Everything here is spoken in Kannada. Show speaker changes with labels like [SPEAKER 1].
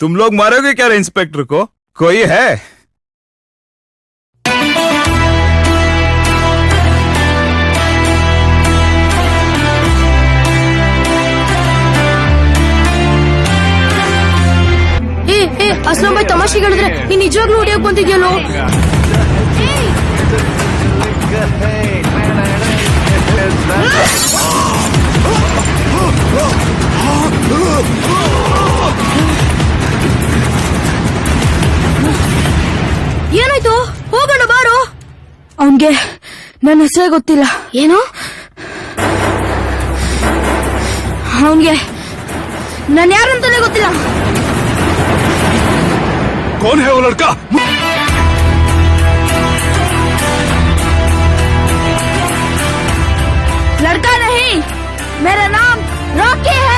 [SPEAKER 1] तुम लोग मारोगे क्या इंस्पेक्टर को? कोई है?
[SPEAKER 2] ಅಸ್ಲಂ ಬಾಯ್ ತಮಾಷೆಗೆ ಹೇಳಿದ್ರೆ ನೀನ್ ನಿಜವಾಗ್ಲೂ ಹೊಡಿಯೋಕ್ ಬಂದಿದ್ಯಲ್ಲೋ. ಏನಾಯ್ತು? ಹೋಗೋಣ ಬಾರೋ. ಅವನ್ಗೆ ನನ್ನ ಹೆಸರೇ ಗೊತ್ತಿಲ್ಲ. ಏನು? ಅವನ್ಗೆ ನಾನು ಯಾರಂತಾನೆ ಗೊತ್ತಿಲ್ಲ.
[SPEAKER 1] कौन है वो लड़का?
[SPEAKER 2] लड़का नहीं, मेरा नाम रॉकी है.